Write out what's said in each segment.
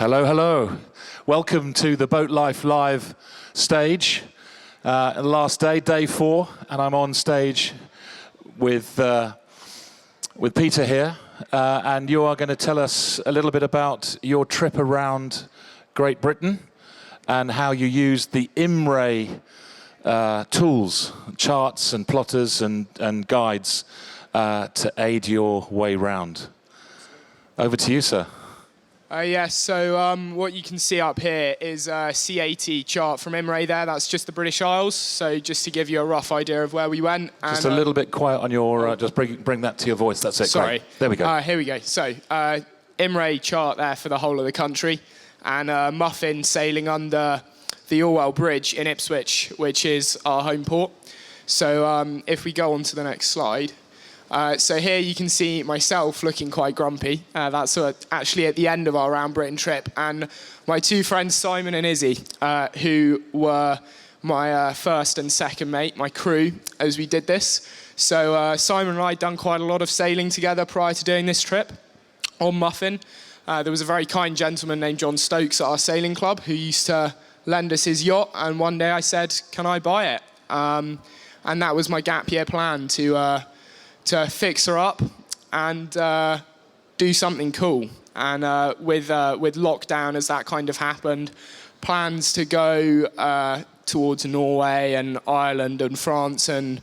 Hello, hello. Welcome to the BoatLife Live Stage. Last day, day 4, and I'm on stage with Peter here. And you are going to tell us a little bit about your trip around Great Britain and how you used the IMRAE tools, charts and plotters and guides to aid your way round. Over to you, sir. Yes, so what you can see up here is a C80 chart from IMRAE there. That's just the British Isles. So just to give you a rough idea of where we went. Just a little bit quiet on your, just bring that to your voice. That's it. Sorry. Great. There we go. Here we go. So IMRAE chart there for the whole of the country. And Muffin sailing under the Orwell Bridge in Ipswich, which is our home port. So if we go on to the next slide. So here you can see myself looking quite grumpy. That's actually at the end of our round Britain trip. And my two friends, Simon and Izzy, who were my first and second mate, my crew, as we did this. So Simon and I had done quite a lot of sailing together prior to doing this trip on Muffin. There was a very kind gentleman named John Stokes at our sailing club who used to lend us his yacht. And one day I said, can I buy it? And that was my gap year plan to fix her up and do something cool. And with lockdown, as that kind of happened, plans to go towards Norway and Ireland and France and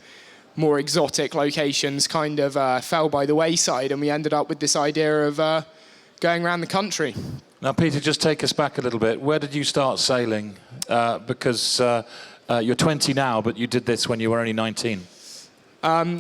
more exotic locations kind of fell by the wayside, and we ended up with this idea of going around the country. Now, Peter, just take us back a little bit. Where did you start sailing? Because you're 20 now, but you did this when you were only 19.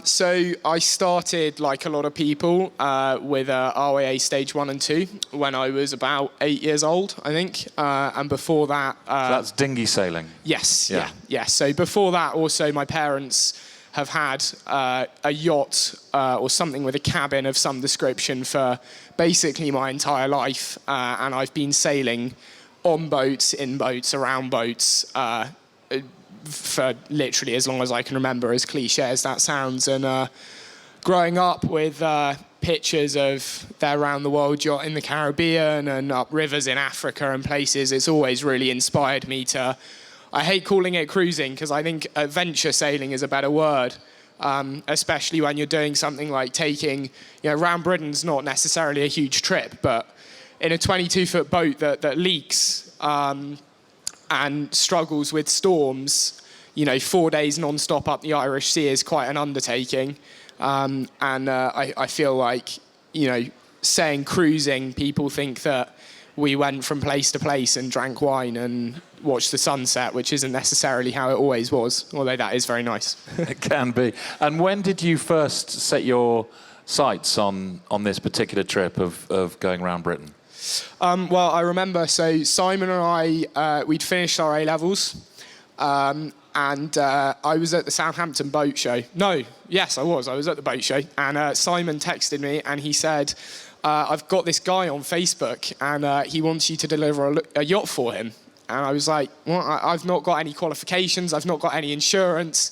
So I started, like a lot of people, with RYA Stage 1 and 2 when I was about 8 years old, I think. And before that... So that's dinghy sailing? Yes, yeah. So before that, also, my parents have had a yacht or something with a cabin of some description for basically my entire life. And I've been sailing on boats, in boats, around boats, for literally as long as I can remember, as cliche as that sounds. And growing up with pictures of their round-the-world yacht in the Caribbean and up rivers in Africa and places, it's always really inspired me to... I hate calling it cruising because I think adventure sailing is a better word, especially when you're doing something like taking... round Britain's not necessarily a huge trip, but in a 22-foot boat that leaks... and struggles with storms, 4 days non-stop up the Irish Sea is quite an undertaking. I feel like, saying cruising, people think that we went from place to place and drank wine and watched the sunset, which isn't necessarily how it always was, although that is very nice. It can be. And when did you first set your sights on this particular trip of going around Britain? Well, I remember, so Simon and I, we'd finished our A-levels, and I was at the Southampton boat show. No, yes, I was at the boat show, and Simon texted me, and he said, I've got this guy on Facebook, and he wants you to deliver a yacht for him. And I was like, well, I've not got any qualifications, I've not got any insurance,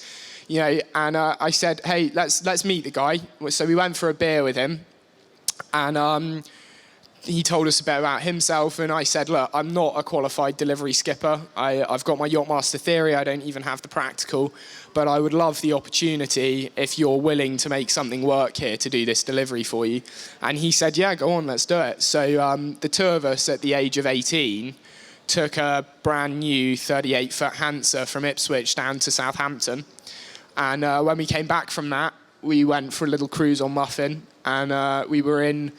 and I said, hey, let's meet the guy. So we went for a beer with him, and he told us a bit about himself, and I said, look, I'm not a qualified delivery skipper. I've got my Yachtmaster theory. I don't even have the practical, but I would love the opportunity, if you're willing to make something work here, to do this delivery for you. And he said, yeah, go on, let's do it. So the two of us at the age of 18 took a brand new 38-foot Hansa from Ipswich down to Southampton. And when we came back from that, we went for a little cruise on Muffin, and we were in...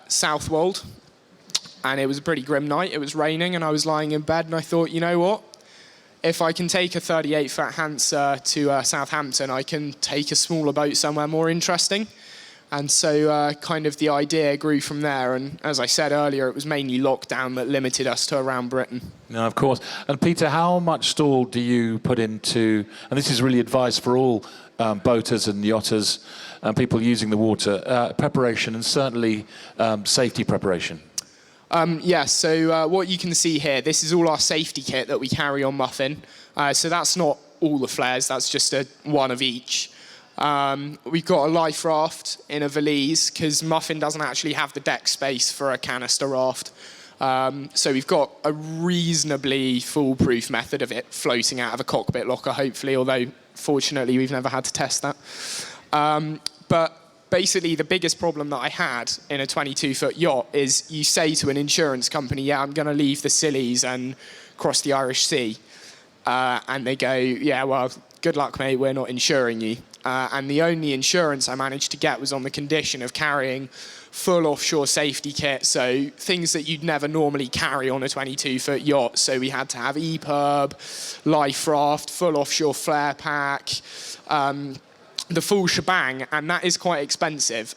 Southwold, and it was a pretty grim night. It was raining, and I was lying in bed, and I thought, you know what? If I can take a 38-foot Hansa to Southampton, I can take a smaller boat somewhere more interesting. And so kind of the idea grew from there. And as I said earlier, it was mainly lockdown that limited us to around Britain. No, of course. And Peter, how much stall do you put into, and this is really advice for all boaters and yachters and people using the water, preparation and certainly safety preparation? Yes, so what you can see here, this is all our safety kit that we carry on Muffin. So that's not all the flares, that's just one of each. We've got a life raft in a valise because Muffin doesn't actually have the deck space for a canister raft. So we've got a reasonably foolproof method of it floating out of a cockpit locker, hopefully, although fortunately we've never had to test that. But basically the biggest problem that I had in a 22-foot yacht is you say to an insurance company, yeah, I'm going to leave the Scillies and cross the Irish Sea. And they go, yeah, well, good luck, mate, we're not insuring you. And the only insurance I managed to get was on the condition of carrying full offshore safety kit, so things that you'd never normally carry on a 22-foot yacht. So we had to have EPIRB, life raft, full offshore flare pack, the full shebang, and that is quite expensive.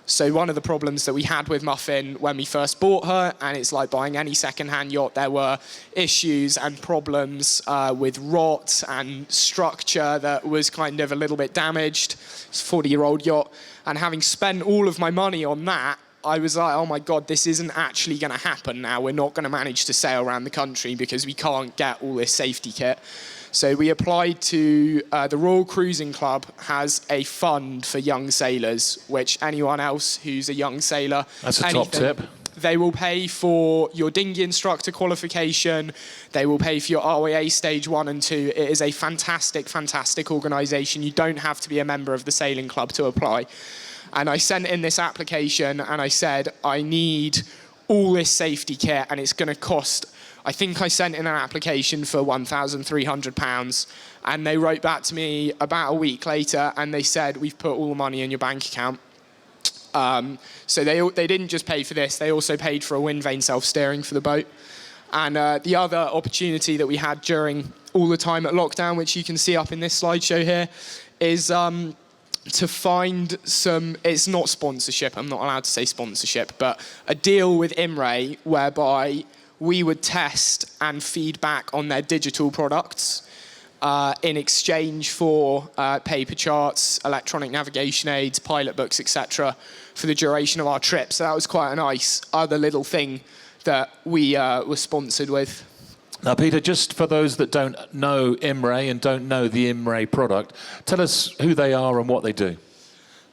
So one of the problems that we had with Muffin when we first bought her, and it's like buying any second-hand yacht, there were issues and problems with rot and structure that was kind of a little bit damaged. It's a 40-year-old yacht, and having spent all of my money on that, I was like, oh my God, this isn't actually going to happen now. We're not going to manage to sail around the country because we can't get all this safety kit. So we applied to the Royal Cruising Club has a fund for young sailors, which anyone else who's a young sailor... That's a top tip. They will pay for your dinghy instructor qualification. They will pay for your ROA stage 1 and 2. It is a fantastic, fantastic organisation. You don't have to be a member of the sailing club to apply. And I sent in this application and I said, I need all this safety kit and it's going to cost... I think I sent in an application for £1,300 and they wrote back to me about a week later and they said, we've put all the money in your bank account. So they didn't just pay for this, they also paid for a wind vane self-steering for the boat. And the other opportunity that we had during all the time at lockdown, which you can see up in this slideshow here, is to find some, it's not sponsorship, I'm not allowed to say sponsorship, but a deal with IMRAE whereby we would test and feedback on their digital products in exchange for paper charts, electronic navigation aids, pilot books, etc., for the duration of our trip. So that was quite a nice other little thing that we were sponsored with. Now, Peter, just for those that don't know IMRAE and don't know the IMRAE product, tell us who they are and what they do.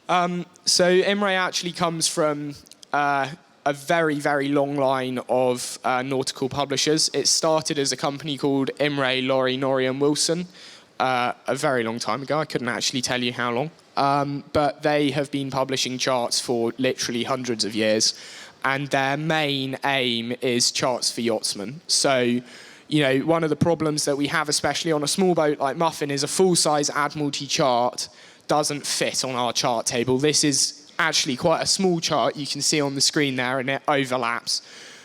So IMRAE actually comes from a very, very long line of nautical publishers. It started as a company called IMRAE, Laurie, Norrie and Wilson a very long time ago. I couldn't actually tell you how long. But they have been publishing charts for literally hundreds of years. And their main aim is charts for yachtsmen. So, you know, one of the problems that we have, especially on a small boat like Muffin, is a full-size Admiralty chart doesn't fit on our chart table. This is actually quite a small chart you can see on the screen there, and it overlaps.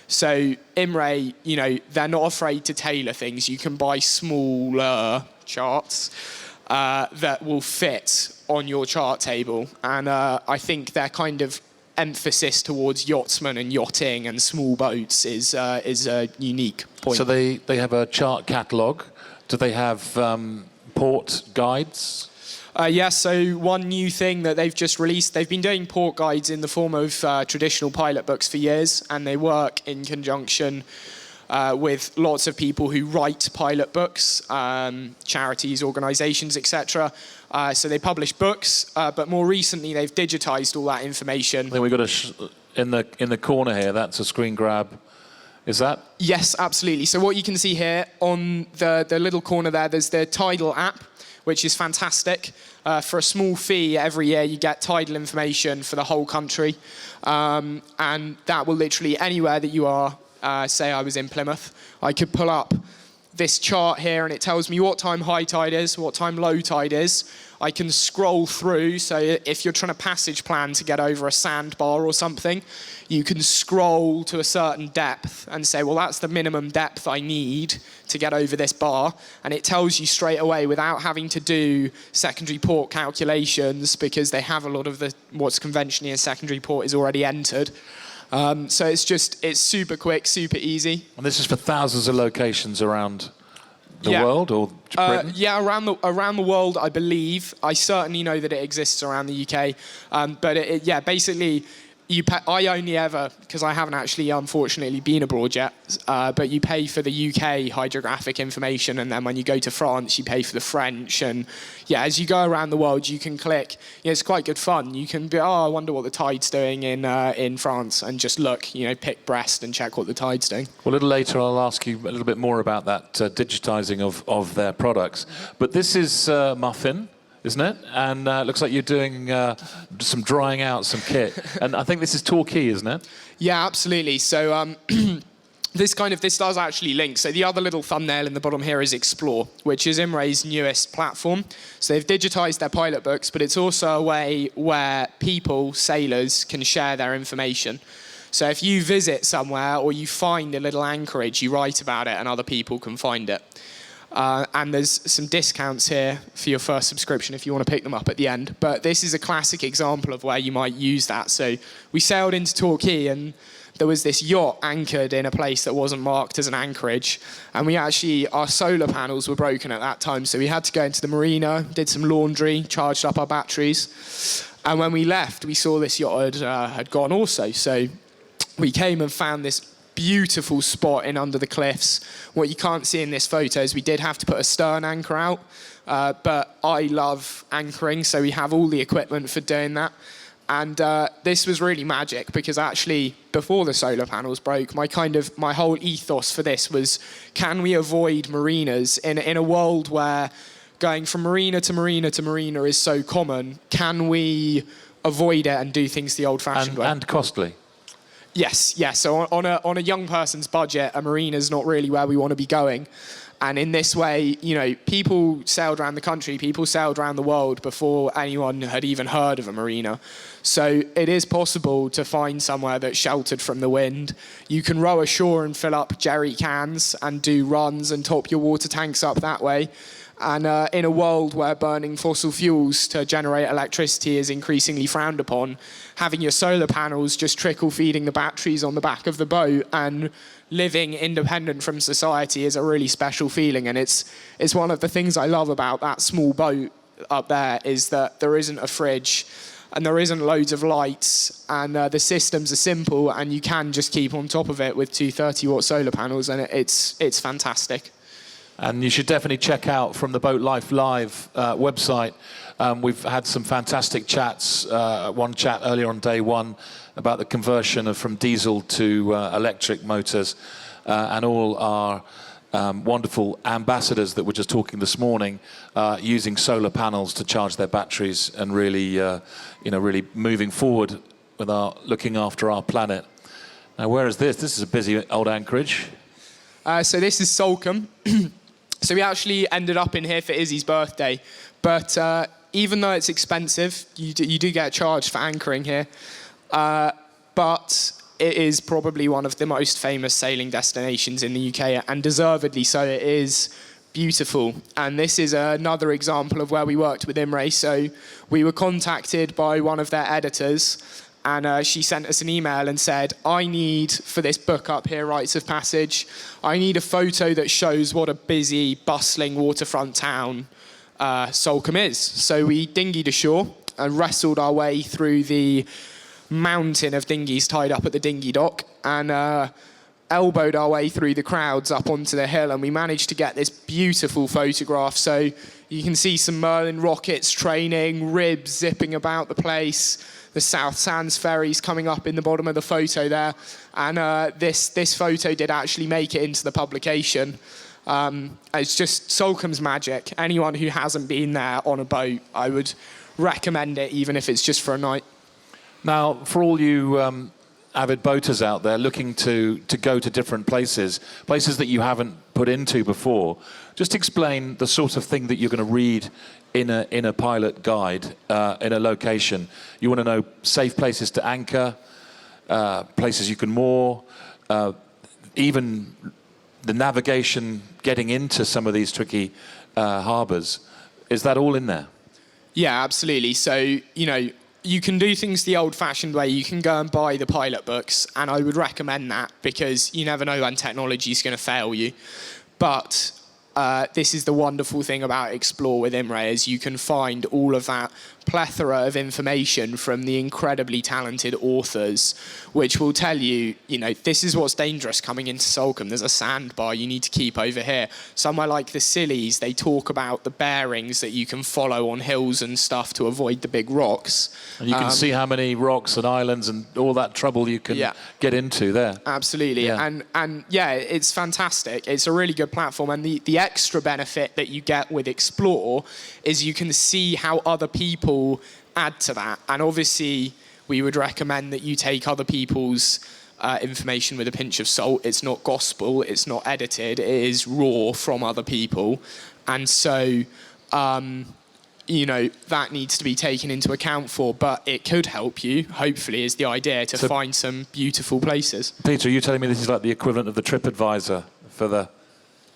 So IMRAE, you know, they're not afraid to tailor things. You can buy smaller charts that will fit on your chart table, and I think their kind of emphasis towards yachtsmen and yachting and small boats is a unique point. So they have a chart catalogue. Do they have port guides? Yes, so one new thing that they've just released, they've been doing port guides in the form of traditional pilot books for years, and they work in conjunction with lots of people who write pilot books, charities, organisations, etc. So they publish books, but more recently they've digitised all that information. I think we've got in the corner here, that's a screen grab. Is that? Yes, absolutely. So what you can see here on the little corner there, there's the Tidal App, which is fantastic. For a small fee every year, you get tidal information for the whole country. And that will literally, anywhere that you are, say I was in Plymouth, I could pull up this chart here and it tells me what time high tide is, what time low tide is. I can scroll through, so if you're trying to passage plan to get over a sandbar or something, you can scroll to a certain depth and say, well, that's the minimum depth I need to get over this bar. And it tells you straight away without having to do secondary port calculations, because they have a lot of what's conventionally a secondary port is already entered. So it's super quick, super easy. And this is for thousands of locations around the world, or Britain? Yeah, around the world, I believe. I certainly know that it exists around the UK. But basically, I only ever, because I haven't actually unfortunately been abroad yet, but you pay for the UK hydrographic information, and then when you go to France, you pay for the French. And yeah, as you go around the world, you can click. It's quite good fun. You can be, I wonder what the tide's doing in France, and just look, pick Brest and check what the tide's doing. Well, a little later, I'll ask you a little bit more about that digitizing of their products. But this is Muffin, isn't it? And it looks like you're doing some drying out some kit. And I think this is Torquay, isn't it? Yeah, absolutely. So this does actually link. So the other little thumbnail in the bottom here is Explore, which is Imre's newest platform. So they've digitized their pilot books, but it's also a way where people, sailors, can share their information. So if you visit somewhere or you find a little anchorage, you write about it and other people can find it. And there's some discounts here for your first subscription if you want to pick them up at the end. But this is a classic example of where you might use that. So we sailed into Torquay, and there was this yacht anchored in a place that wasn't marked as an anchorage. And our solar panels were broken at that time. So we had to go into the marina, did some laundry, charged up our batteries. And when we left, we saw this yacht had gone also. So we came and found this beautiful spot in under the cliffs. What you can't see in this photo is we did have to put a stern anchor out, but I love anchoring, so we have all the equipment for doing that. And this was really magic, because actually before the solar panels broke, my whole ethos for this was, can we avoid marinas in a world where going from marina to marina to marina is so common? Can we avoid it and do things the old-fashioned way? And costly. Yes. So on a young person's budget, a marina's not really where we want to be going. And in this way, people sailed around the country, people sailed around the world before anyone had even heard of a marina. So it is possible to find somewhere that's sheltered from the wind. You can row ashore and fill up jerry cans and do runs and top your water tanks up that way. And in a world where burning fossil fuels to generate electricity is increasingly frowned upon, having your solar panels just trickle feeding the batteries on the back of the boat and living independent from society is a really special feeling. And it's one of the things I love about that small boat up there, is that there isn't a fridge and there isn't loads of lights, and the systems are simple, and you can just keep on top of it with two 30-watt solar panels, and it's fantastic. And you should definitely check out from the BoatLife Live website. We've had some fantastic chats. One chat earlier on day one about the conversion from diesel to electric motors, and all our wonderful ambassadors that were just talking this morning using solar panels to charge their batteries and really, really moving forward with our looking after our planet. Now, where is this? This is a busy old anchorage. So this is Salcombe. So we actually ended up in here for Izzy's birthday, but even though it's expensive, you do get charged for anchoring here, but it is probably one of the most famous sailing destinations in the UK, and deservedly so. It is beautiful, and this is another example of where we worked with Imre. So we were contacted by one of their editors, and she sent us an email and said, I need, for this book up here, Rites of Passage, I need a photo that shows what a busy, bustling waterfront town Salcombe is. So we dinghied ashore and wrestled our way through the mountain of dinghies tied up at the dinghy dock, and elbowed our way through the crowds up onto the hill, and we managed to get this beautiful photograph. So you can see some Merlin rockets training, ribs zipping about the place, the South Sands ferries coming up in the bottom of the photo there. And this photo did actually make it into the publication. It's just Salcombe's magic. Anyone who hasn't been there on a boat, I would recommend it, even if it's just for a night. Now, for all you avid boaters out there looking to go to different places that you haven't put into before, just explain the sort of thing that you're going to read in a pilot guide in a location. You want to know safe places to anchor, places you can moor, even the navigation getting into some of these tricky harbours. Is that all in there? Yeah, absolutely. So, you can do things the old-fashioned way. You can go and buy the pilot books, and I would recommend that, because you never know when technology is going to fail you. But this is the wonderful thing about Explore with Imre, is you can find all of that plethora of information from the incredibly talented authors, which will tell you, this is what's dangerous coming into Salcombe. There's a sandbar you need to keep over here. Somewhere like the Scillies, they talk about the bearings that you can follow on hills and stuff to avoid the big rocks. And you can see how many rocks and islands and all that trouble you can get into there. Absolutely. Yeah. And it's fantastic. It's a really good platform. And the extra benefit that you get with Explore is you can see how other people add to that. And obviously, we would recommend that you take other people's information with a pinch of salt. It's not gospel. It's not edited. It is raw from other people. And so, that needs to be taken into account for. But it could help you, hopefully, is the idea, to find some beautiful places. Peter, are you telling me this is like the equivalent of the TripAdvisor for the...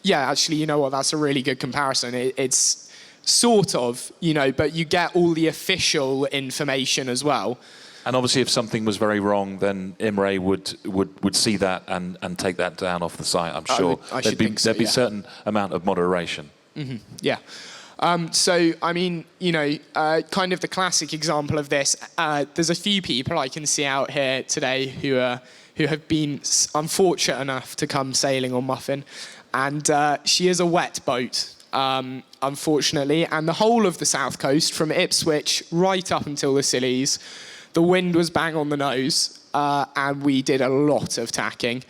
Yeah, actually, you know what? That's a really good comparison. It's sort of, but you get all the official information as well. And obviously, if something was very wrong, then Imre would see that and take that down off the site, I'm sure. There'd be a certain amount of moderation. Mm-hmm. Yeah. So, I mean, kind of the classic example of this, there's a few people I can see out here today who have been unfortunate enough to come sailing on Muffin. And she is a wet boat, unfortunately. And the whole of the south coast, from Ipswich right up until the Scillies, the wind was bang on the nose, and we did a lot of tacking.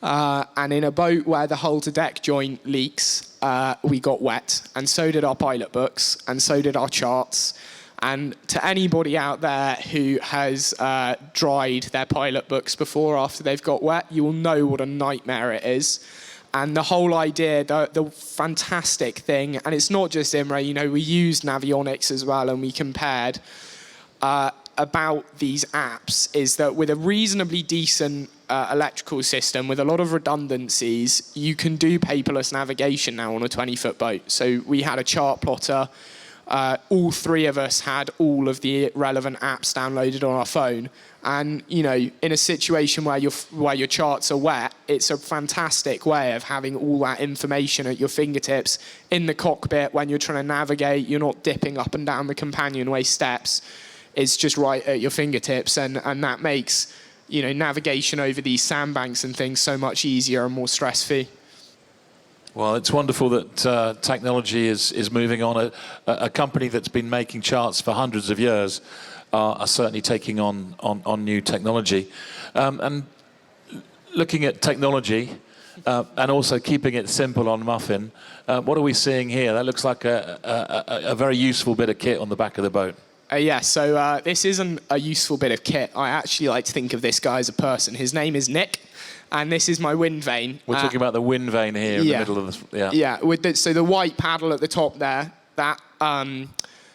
And in a boat where the hull-to-deck joint leaks, we got wet. And so did our pilot books, and so did our charts. And to anybody out there who has dried their pilot books before after they've got wet, you will know what a nightmare it is. And the whole idea, the fantastic thing, and it's not just Imre, we used Navionics as well, and we compared about these apps, is that with a reasonably decent electrical system, with a lot of redundancies, you can do paperless navigation now on a 20-foot boat. So we had a chart plotter. All three of us had all of the relevant apps downloaded on our phone. And, in a situation where your charts are wet, it's a fantastic way of having all that information at your fingertips in the cockpit when you're trying to navigate. You're not dipping up and down the companionway steps. It's just right at your fingertips. And that makes, navigation over these sandbanks and things so much easier and more stress-free. Well, it's wonderful that technology is moving on. A company that's been making charts for hundreds of years are certainly taking on new technology. And looking at technology and also keeping it simple on Muffin, what are we seeing here? That looks like a very useful bit of kit on the back of the boat. So this isn't a useful bit of kit. I actually like to think of this guy as a person. His name is Nick. And this is my wind vane. We're talking about the wind vane here in the middle of the... Yeah, so the white paddle at the top there, that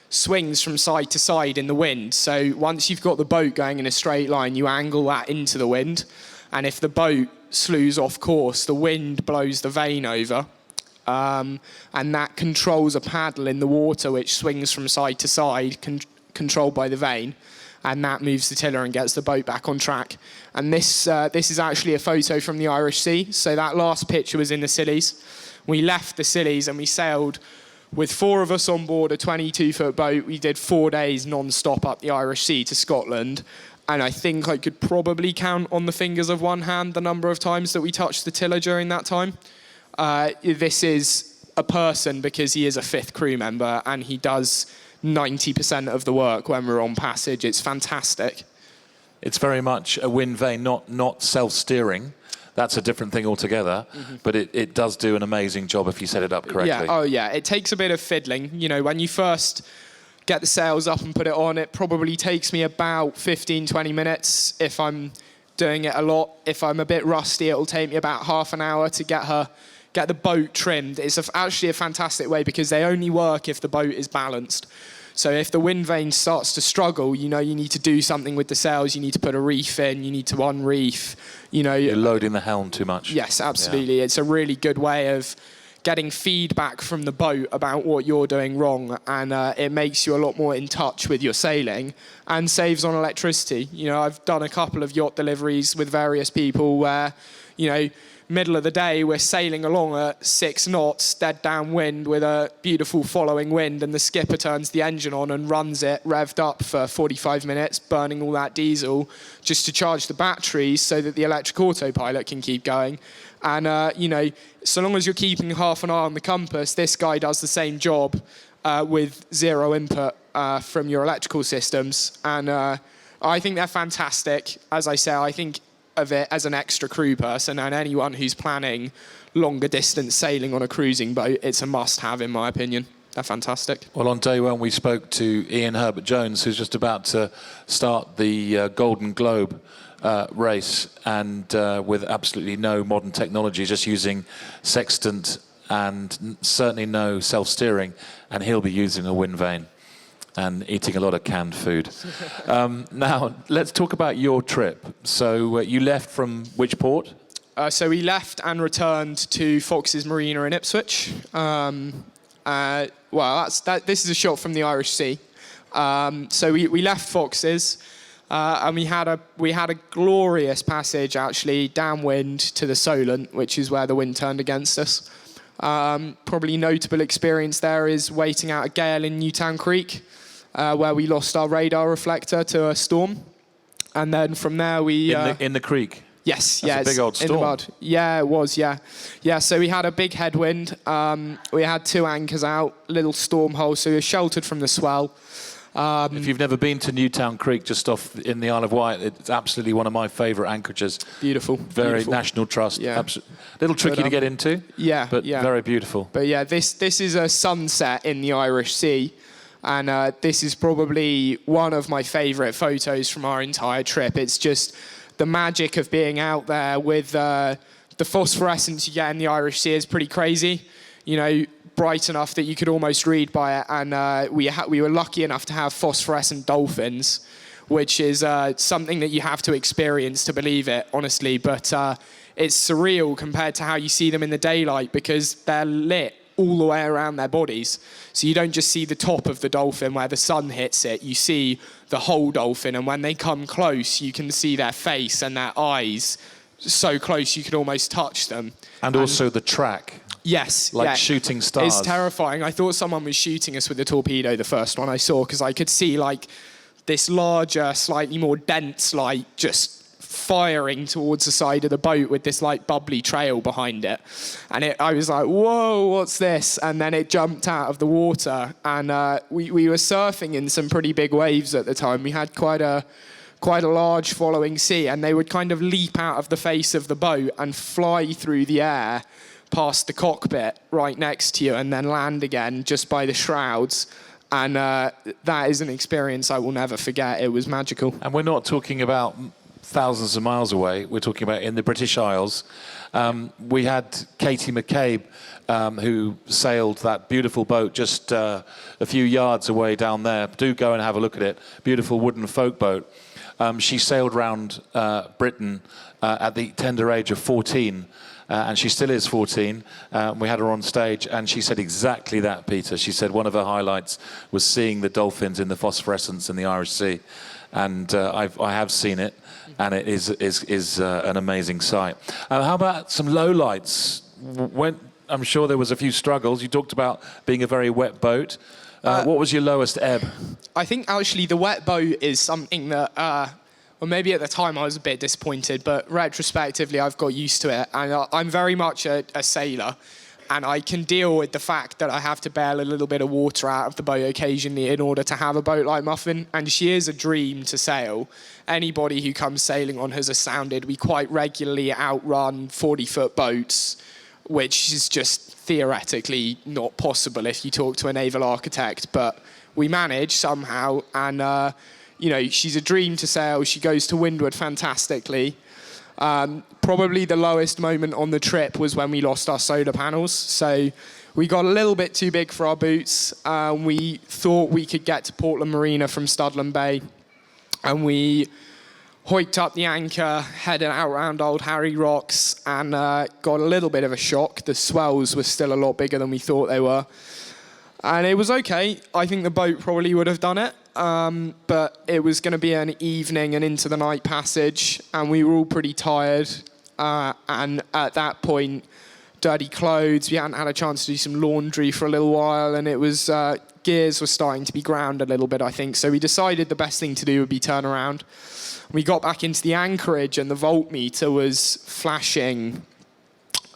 swings from side to side in the wind. So once you've got the boat going in a straight line, you angle that into the wind. And if the boat slews off course, the wind blows the vane over. And that controls a paddle in the water, which swings from side to side, controlled by the vane. And that moves the tiller and gets the boat back on track. And this is actually a photo from the Irish Sea. So that last picture was in the Scillies. We left the Scillies and we sailed with 4 of us on board a 22-foot boat. We did 4 days non-stop up the Irish Sea to Scotland. And I think I could probably count on the fingers of one hand the number of times that we touched the tiller during that time. This is a person because he is a 5th crew member and he does 90% of the work when we're on passage. It's fantastic. It's very much a wind vane, not self-steering. That's a different thing altogether. Mm-hmm. But it does do an amazing job if you set it up correctly. Yeah. It takes a bit of fiddling. When you first get the sails up and put it on, it probably takes me about 15, 20 minutes if I'm doing it a lot. If I'm a bit rusty, it'll take me about half an hour to get the boat trimmed. It's actually a fantastic way because they only work if the boat is balanced. So if the wind vane starts to struggle, you need to do something with the sails. You need to put a reef in. You need to unreef. You're loading the helm too much. Yes, absolutely. Yeah. It's a really good way of getting feedback from the boat about what you're doing wrong, and it makes you a lot more in touch with your sailing and saves on electricity. I've done a couple of yacht deliveries with various people where middle of the day, we're sailing along at 6 knots, dead downwind with a beautiful following wind, and the skipper turns the engine on and runs it revved up for 45 minutes, burning all that diesel just to charge the batteries so that the electric autopilot can keep going. And, so long as you're keeping half an eye on the compass, this guy does the same job with zero input from your electrical systems. And I think they're fantastic. As I say, I think of it as an extra crew person, and anyone who's planning longer distance sailing on a cruising boat, it's a must-have in my opinion. They're fantastic. Well, on day one, we spoke to Herbert Jones, who's just about to start the Golden Globe race, and with absolutely no modern technology, just using sextant and certainly no self-steering, and he'll be using a wind vane and eating a lot of canned food. Now, let's talk about your trip. So you left from which port? So we left and returned to Fox's Marina in Ipswich. This is a shot from the Irish Sea. So we left Fox's, and we had a glorious passage actually downwind to the Solent, which is where the wind turned against us. Probably notable experience there is waiting out a gale in Newtown Creek, where we lost our radar reflector to a storm, and then from there we in the creek. Yes, That's a big old storm. in the mud. Yeah, it was. Yeah. So we had a big headwind. We had 2 anchors out, little storm hole, so we were sheltered from the swell. If you've never been to Newtown Creek, just off in the Isle of Wight, it's absolutely one of my favourite anchorages. Beautiful. Very beautiful. National Trust. Yeah. Little tricky to get into. Yeah. But very beautiful. But yeah, this is a sunset in the Irish Sea. And this is probably one of my favourite photos from our entire trip. It's just the magic of being out there with the phosphorescence you get in the Irish Sea is pretty crazy. Bright enough that you could almost read by it. And we were lucky enough to have phosphorescent dolphins, which is something that you have to experience to believe it, honestly. But it's surreal compared to how you see them in the daylight, because they're lit all the way around their bodies. So you don't just see the top of the dolphin where the sun hits it, you see the whole dolphin, and when they come close, you can see their face and their eyes so close you can almost touch them. And also the track. Yes. Like shooting stars. It's terrifying. I thought someone was shooting us with a torpedo, the first one I saw, because I could see this larger, slightly more dense light just firing towards the side of the boat with this bubbly trail behind it. And I was like, whoa, what's this? And then it jumped out of the water, and we were surfing in some pretty big waves at the time. We had quite a large following sea, and they would kind of leap out of the face of the boat and fly through the air past the cockpit right next to you, and then land again just by the shrouds. And that is an experience I will never forget. It was magical. And we're not talking about thousands of miles away. We're talking about in the British Isles. We had Katie McCabe, who sailed that beautiful boat just a few yards away down there. Do go and have a look at it. Beautiful wooden folk boat. She sailed around Britain at the tender age of 14. And she still is 14. We had her on stage, and she said exactly that, Peter. She said one of her highlights was seeing the dolphins in the phosphorescence in the Irish Sea. And I have seen it, and it is an amazing sight. How about some lowlights? I'm sure there was a few struggles. You talked about being a very wet boat. What was your lowest ebb? I think actually the wet boat is something that... Well, maybe at the time I was a bit disappointed, but retrospectively I've got used to it. And I'm very much a sailor, and I can deal with the fact that I have to bail a little bit of water out of the boat occasionally in order to have a boat like Muffin. And she is a dream to sail. Anybody who comes sailing on has astounded. We quite regularly outrun 40-foot boats, which is just theoretically not possible if you talk to a naval architect. But we manage somehow, and... she's a dream to sail. She goes to windward fantastically. Probably the lowest moment on the trip was when we lost our solar panels. So we got a little bit too big for our boots. We thought we could get to Portland Marina from Studland Bay. And we hoiked up the anchor, headed out around Old Harry Rocks, and got a little bit of a shock. The swells were still a lot bigger than we thought they were. And it was okay. I think the boat probably would have done it. But it was going to be an evening and into the night passage, and we were all pretty tired. and at that point, dirty clothes. We hadn't had a chance to do some laundry for a little while, and it was gears were starting to be ground a little bit, I think. So we decided the best thing to do would be turn around. We got back into the anchorage, and the voltmeter was flashing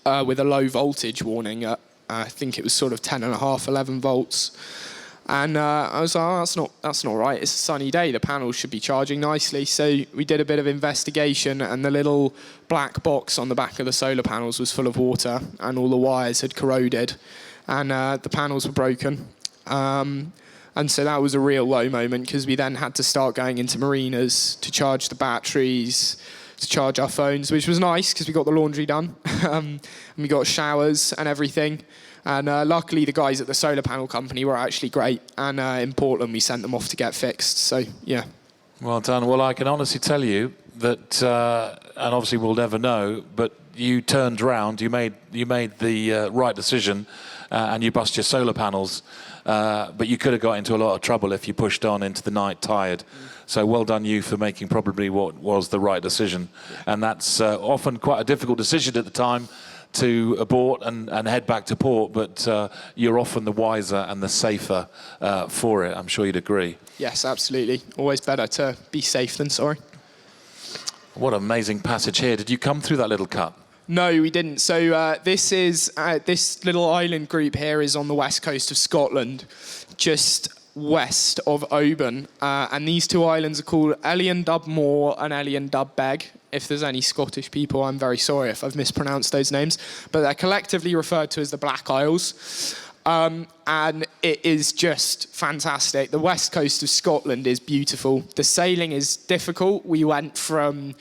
with a low voltage warning at, I think it was sort of 10.5, 11 volts. And I was like, oh, that's not right. It's a sunny day. The panels should be charging nicely. So we did a bit of investigation, and the little black box on the back of the solar panels was full of water, and all the wires had corroded, and the panels were broken. And so that was a real low moment, because we then had to start going into marinas to charge the batteries, to charge our phones, which was nice because we got the laundry done. And we got showers and everything. And luckily, the guys at the solar panel company were actually great. And in Portland, we sent them off to get fixed. So, yeah. Well done. Well, I can honestly tell you that, and obviously we'll never know, but you turned round, you made the right decision, and you bust your solar panels. But you could have got into a lot of trouble if you pushed on into the night tired. So well done you for making probably what was the right decision. And that's often quite a difficult decision at the time, to abort and head back to port, but you're often the wiser and the safer for it. I'm sure you'd agree. Yes, absolutely. Always better to be safe than sorry. What an amazing passage here. Did you come through that little cut? No, we didn't. So this little island group here is on the west coast of Scotland, just west of Oban. And these two islands are called Elian Dub Moor and Elian Dub Beg. If there's any Scottish people, I'm very sorry if I've mispronounced those names. But they're collectively referred to as the Black Isles. And it is just fantastic. The west coast of Scotland is beautiful. The sailing is difficult. We went from,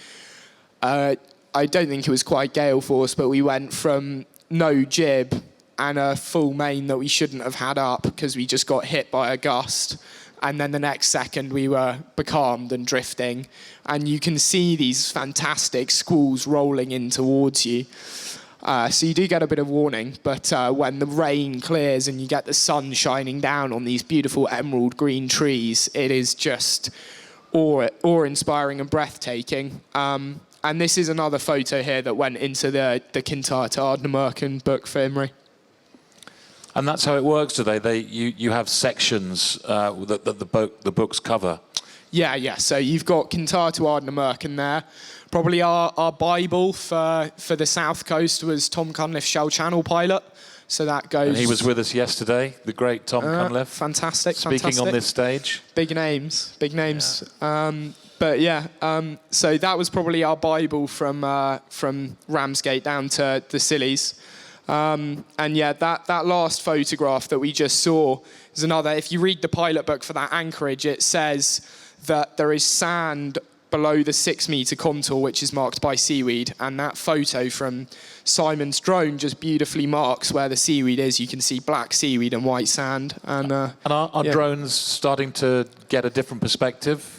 I don't think it was quite gale force, but we went from no jib and a full main that we shouldn't have had up because we just got hit by a gust. And then the next second we were becalmed and drifting. And you can see these fantastic squalls rolling in towards you. So you do get a bit of warning, but when the rain clears and you get the sun shining down on these beautiful emerald green trees, it is just awe-inspiring and breathtaking. And this is another photo here that went into the Kintyre to Ardnamurchan book for Imre. And that's how it works today. You have sections that the books cover. Yeah. So you've got Kintyre to Ardnamurchan there. Probably our Bible for the South Coast was Tom Cunliffe's Shell Channel pilot. So that goes... And he was with us yesterday, the great Tom Cunliffe. Fantastic. Speaking on this stage. Big names. Yeah. So that was probably our Bible from Ramsgate down to the Scillies. And yeah, that last photograph that we just saw is another. If you read the pilot book for that anchorage, it says that there is sand below the 6-meter contour, which is marked by seaweed. And that photo from Simon's drone just beautifully marks where the seaweed is. You can see black seaweed and white sand. And are drones starting to get a different perspective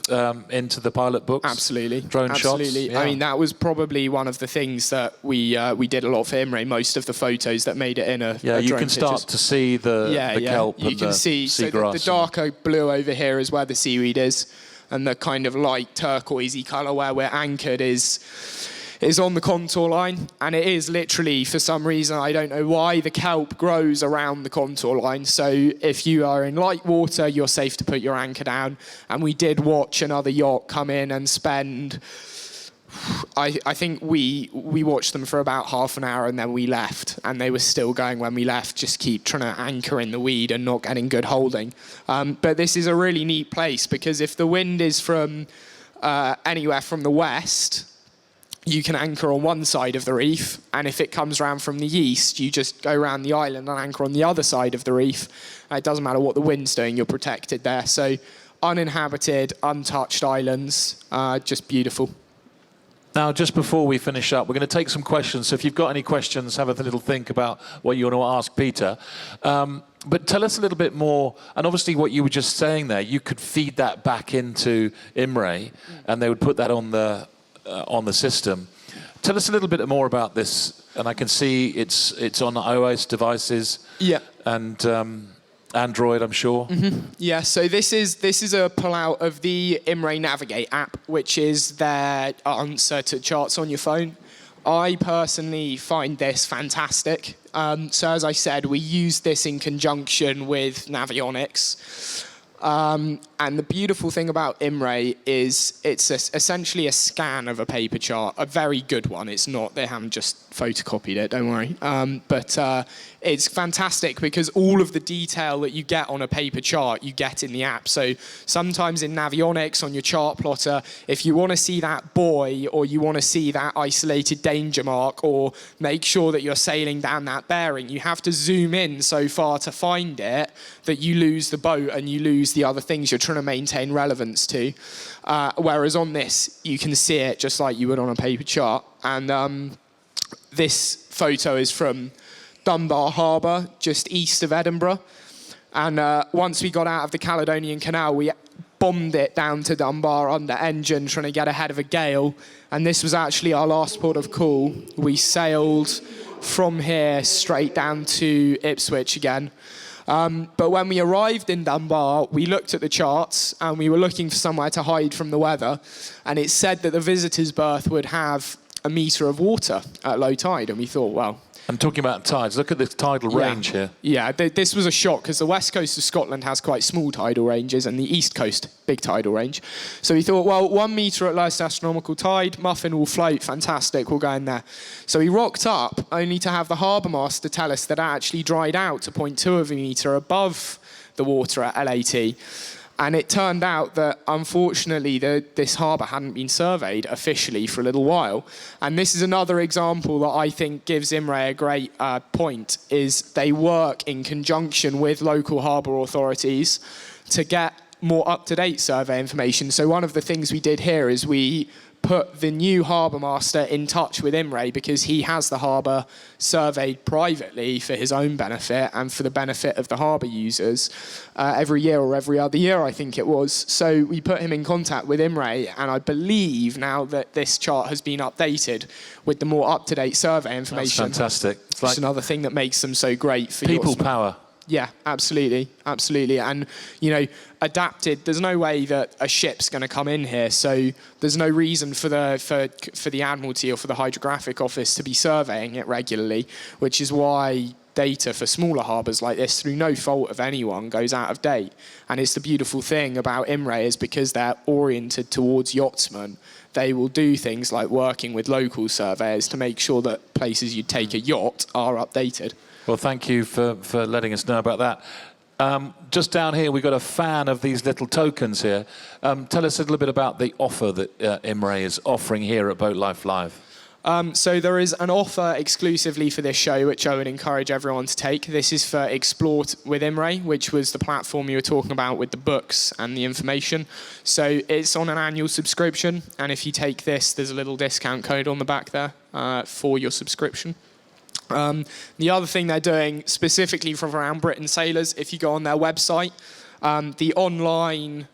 into the pilot books? Absolutely. Drone shots? Yeah. I mean, that was probably one of the things that we did a lot for Imre. Most of the photos that made it in a you drone can start pictures. to see the kelp you and can the see seagrass. the darker blue over here is where the seaweed is, and the kind of light turquoisey colour where we're anchored is on the contour line. And it is literally, for some reason, I don't know why, the kelp grows around the contour line. So if you are in light water, you're safe to put your anchor down. And we did watch another yacht come in and spend... I think we watched them for about half an hour and then we left, and they were still going when we left, just keep trying to anchor in the weed and not getting good holding. But this is a really neat place because if the wind is from anywhere from the west, you can anchor on one side of the reef, and if it comes around from the east, you just go around the island and anchor on the other side of the reef. It doesn't matter what the wind's doing, you're protected there. So uninhabited, untouched islands, just beautiful. Now, just before we finish up, we're going to take some questions. So if you've got any questions, have a little think about what you want to ask Peter. But tell us a little bit more, and obviously what you were just saying there, you could feed that back into Imre, and they would put that on the system. Tell us a little bit more about this, and I can see it's on iOS devices. Yeah. And Android, I'm sure. Mm-hmm. Yeah, so this is a pull-out of the Imre Navigate app, which is their answer to charts on your phone. I personally find this fantastic. So as I said, we use this in conjunction with Navionics. And the beautiful thing about Imre is it's essentially a scan of a paper chart, a very good one. It's not, they haven't just photocopied it, don't worry. But it's fantastic because all of the detail that you get on a paper chart, you get in the app. So sometimes in Navionics, on your chart plotter, if you want to see that buoy or you want to see that isolated danger mark or make sure that you're sailing down that bearing, you have to zoom in so far to find it that you lose the boat and you lose the other things you're trying to maintain relevance to. Whereas on this, you can see it just like you would on a paper chart. And this photo is from Dunbar Harbour, just east of Edinburgh. And once we got out of the Caledonian Canal, we bombed it down to Dunbar under engine, trying to get ahead of a gale. And this was actually our last port of call. We sailed from here straight down to Ipswich again. But when we arrived in Dunbar, we looked at the charts and we were looking for somewhere to hide from the weather. And it said that the visitor's berth would have a metre of water at low tide. And we thought, well... And talking about tides, look at this tidal range here. Yeah, this was a shock because the west coast of Scotland has quite small tidal ranges and the east coast, big tidal range. So we thought, well, 1 metre at lowest astronomical tide, Muffin will float, fantastic, we'll go in there. So we rocked up only to have the harbour master tell us that it actually dried out to 0.2 of a metre above the water at LAT. And it turned out that, unfortunately, this harbour hadn't been surveyed officially for a little while. And this is another example that I think gives Imre a great point, is they work in conjunction with local harbour authorities to get more up-to-date survey information. So one of the things we did here is we put the new harbour master in touch with Imre because he has the harbour surveyed privately for his own benefit and for the benefit of the harbour users every year or every other year, I think it was. So we put him in contact with Imre, and I believe now that this chart has been updated with the more up-to-date survey information. That's fantastic. It's like another thing that makes them so great for people power. Yeah, absolutely, absolutely. And, you know, adapted, there's no way that a ship's going to come in here, so there's no reason for the Admiralty or for the Hydrographic Office to be surveying it regularly, which is why data for smaller harbours like this, through no fault of anyone, goes out of date. And it's the beautiful thing about Imre is because they're oriented towards yachtsmen, they will do things like working with local surveyors to make sure that places you take a yacht are updated. Well, thank you for letting us know about that. Just down here, we've got a fan of these little tokens here. Tell us a little bit about the offer that Imre is offering here at BoatLife Live. So there is an offer exclusively for this show, which I would encourage everyone to take. This is for Explore with Imre, which was the platform you were talking about with the books and the information. So it's on an annual subscription, and if you take this, there's a little discount code on the back there for your subscription. The other thing they're doing specifically for around Britain sailors, if you go on their website, the online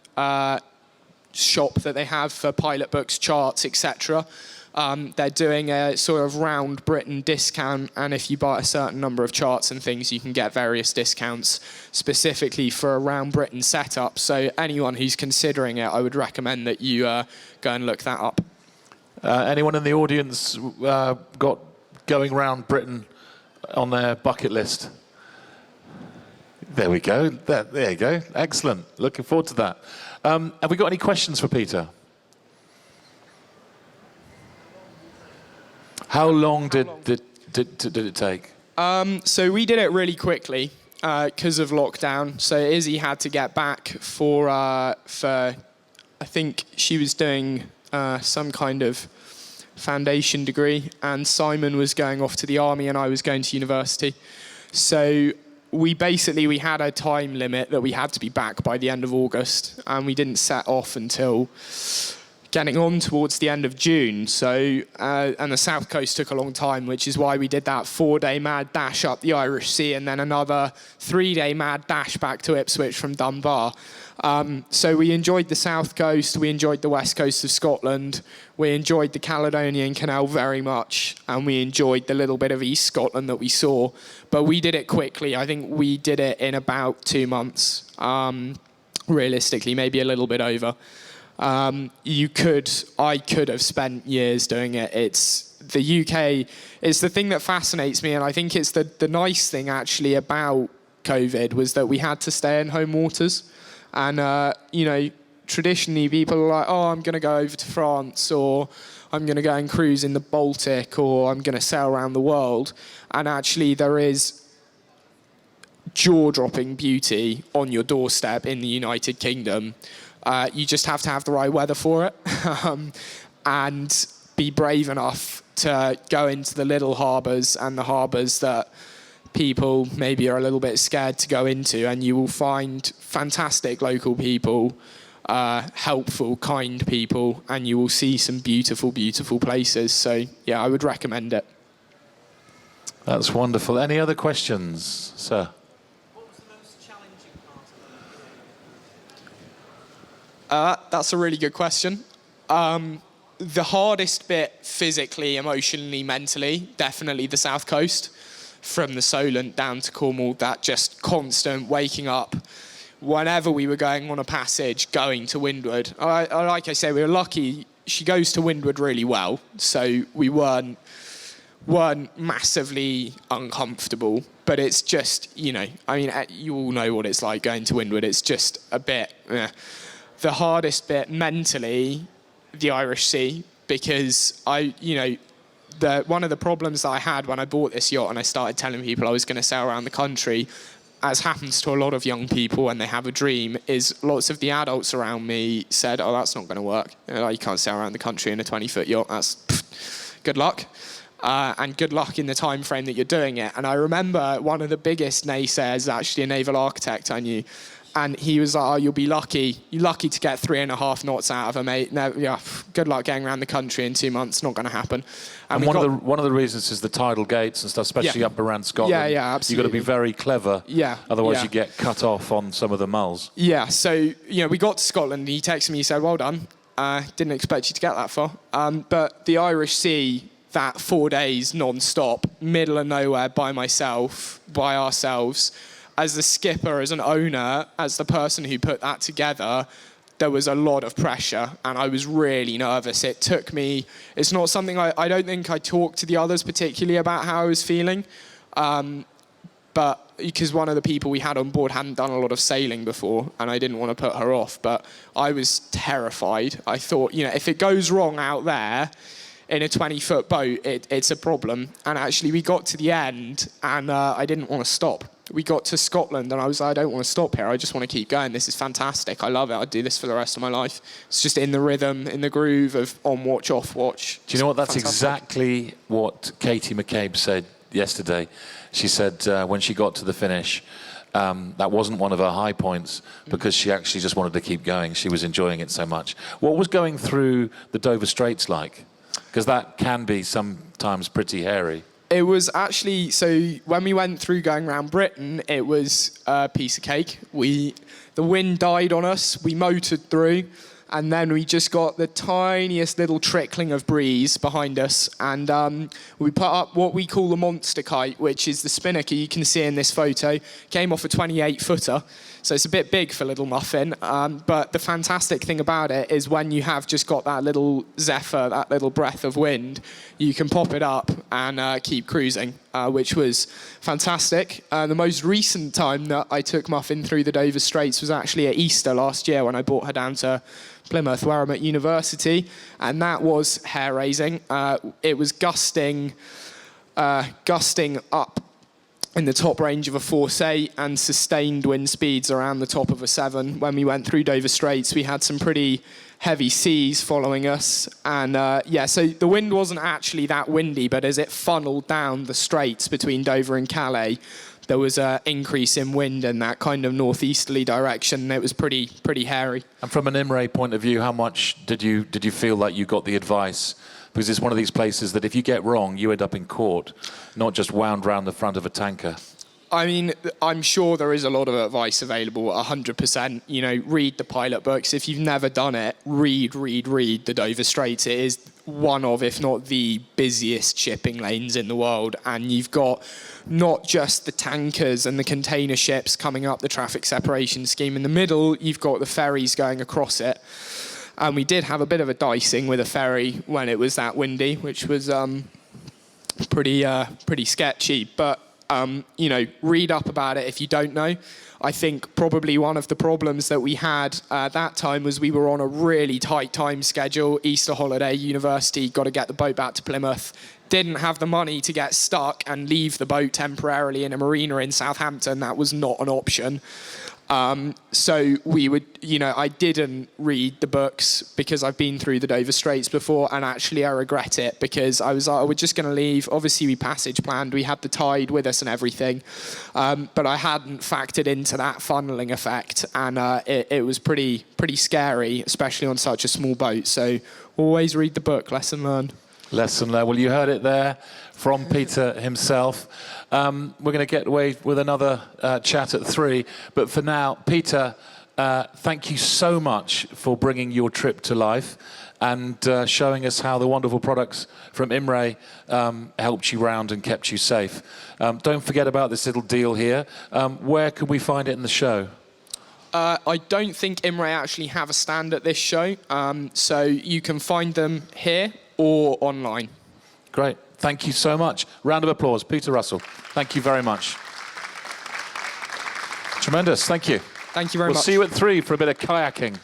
shop that they have for pilot books, charts, etc., they're doing a sort of round Britain discount, and if you buy a certain number of charts and things, you can get various discounts specifically for a round Britain setup. So anyone who's considering it, I would recommend that you go and look that up. Anyone in the audience got going round Britain on their bucket list? There we go. There you go. Excellent. Looking forward to that. Have we got any questions for Peter? How long did it take? So we did it really quickly because of lockdown. So Izzy had to get back for I think she was doing some kind of foundation degree, and Simon was going off to the army and I was going to university. So we had a time limit that we had to be back by the end of August, and we didn't set off until getting on towards the end of June. So and the south coast took a long time, which is why we did that 4-day mad dash up the Irish Sea and then another 3-day mad dash back to Ipswich from Dunbar. So we enjoyed the south coast, we enjoyed the west coast of Scotland, we enjoyed the Caledonian Canal very much, and we enjoyed the little bit of East Scotland that we saw. But we did it quickly. I think we did it in about 2 months, realistically, maybe a little bit over. I could have spent years doing it. the UK, it's the thing that fascinates me, and I think it's the nice thing actually about COVID was that we had to stay in home waters. And, traditionally people are like, oh, I'm going to go over to France, or I'm going to go and cruise in the Baltic, or I'm going to sail around the world. And actually there is jaw-dropping beauty on your doorstep in the United Kingdom. You just have to have the right weather for it and be brave enough to go into the little harbours and the harbours that people maybe are a little bit scared to go into, and you will find fantastic local people, helpful, kind people, and you will see some beautiful, beautiful places. So, yeah, I would recommend it. That's wonderful. Any other questions, sir? What was the most challenging part of it? That's a really good question. The hardest bit physically, emotionally, mentally, definitely the South Coast. From the Solent down to Cornwall, that just constant waking up whenever we were going on a passage, going to windward. Like I say, we were lucky. She goes to windward really well, so we weren't massively uncomfortable. But it's just, you all know what it's like going to windward. It's just a bit. The hardest bit mentally, the Irish Sea, because one of the problems that I had when I bought this yacht and I started telling people I was going to sail around the country, as happens to a lot of young people when they have a dream, is lots of the adults around me said, oh, that's not going to work. You can't sail around the country in a 20-foot yacht. That's good luck. And good luck in the time frame that you're doing it. And I remember one of the biggest naysayers, actually a naval architect I knew, and he was like, oh, you'll be lucky. You're lucky to get 3.5 knots out of a mate. No, yeah, good luck getting around the country in 2 months. Not going to happen. And one of the reasons is the tidal gates and stuff, especially up around Scotland. Yeah, absolutely. You've got to be very clever. Yeah. Otherwise you get cut off on some of the mulls. Yeah, so, we got to Scotland and he texted me, he said, well done. Didn't expect you to get that far. But the Irish Sea, that 4 days non-stop, middle of nowhere, by ourselves, as the skipper, as an owner, as the person who put that together, there was a lot of pressure and I was really nervous. It took me, it's not something I don't think I talked to the others particularly about how I was feeling, but because one of the people we had on board hadn't done a lot of sailing before and I didn't want to put her off, but I was terrified. I thought, if it goes wrong out there in a 20-foot boat, it's a problem. And actually we got to the end and I didn't want to stop. We got to Scotland and I was like, I don't want to stop here. I just want to keep going. This is fantastic. I love it. I'd do this for the rest of my life. It's just in the rhythm, in the groove of on watch, off watch. Do you know what? That's fantastic. Exactly what Katie McCabe said yesterday. She said when she got to the finish, that wasn't one of her high points because she actually just wanted to keep going. She was enjoying it so much. What was going through the Dover Straits like? Because that can be sometimes pretty hairy. It was actually, so when we went through going around Britain, it was a piece of cake. The wind died on us, we motored through, and then we just got the tiniest little trickling of breeze behind us, and we put up what we call the monster kite, which is the spinnaker you can see in this photo. Came off a 28-footer, so it's a bit big for little Muffin, but the fantastic thing about it is when you have just got that little zephyr, that little breath of wind, you can pop it up and keep cruising, which was fantastic. The most recent time that I took Muffin through the Dover Straits was actually at Easter last year when I brought her down to Plymouth, where I'm at university, and that was hair-raising. It was gusting up in the top range of a force 8 and sustained wind speeds around the top of a 7. When we went through Dover Straits, we had some pretty heavy seas following us. And so the wind wasn't actually that windy, but as it funneled down the straits between Dover and Calais, there was an increase in wind in that kind of northeasterly direction. It was pretty hairy. And from an IMRE point of view, how much did you feel like you got the advice? Because it's one of these places that if you get wrong, you end up in court, not just wound round the front of a tanker. I mean, I'm sure there is a lot of advice available, 100%. Read the pilot books. If you've never done it, read the Dover Straits. It is one of, if not the busiest shipping lanes in the world. And you've got not just the tankers and the container ships coming up the traffic separation scheme in the middle, you've got the ferries going across it. And we did have a bit of a dicing with a ferry when it was that windy, which was pretty sketchy. But read up about it if you don't know. I think probably one of the problems that we had at that time was we were on a really tight time schedule. Easter holiday, university, got to get the boat back to Plymouth. Didn't have the money to get stuck and leave the boat temporarily in a marina in Southampton. That was not an option. So we would, I didn't read the books because I've been through the Dover Straits before, and actually I regret it because I was like, we're just going to leave. Obviously we passage planned, we had the tide with us and everything, but I hadn't factored into that funneling effect, and it was pretty scary, especially on such a small boat. So always read the book, lesson learned. Lesson learned. Well, you heard it there from Peter himself. We're going to get away with another chat at 3. But for now, Peter, thank you so much for bringing your trip to life and showing us how the wonderful products from Imre helped you round and kept you safe. Don't forget about this little deal here. Where can we find it in the show? I don't think Imre actually have a stand at this show, so you can find them here or online. Great. Thank you so much. Round of applause. Peter Russell, thank you very much. Tremendous. Thank you. Thank you very much. We'll see you at 3 for a bit of kayaking.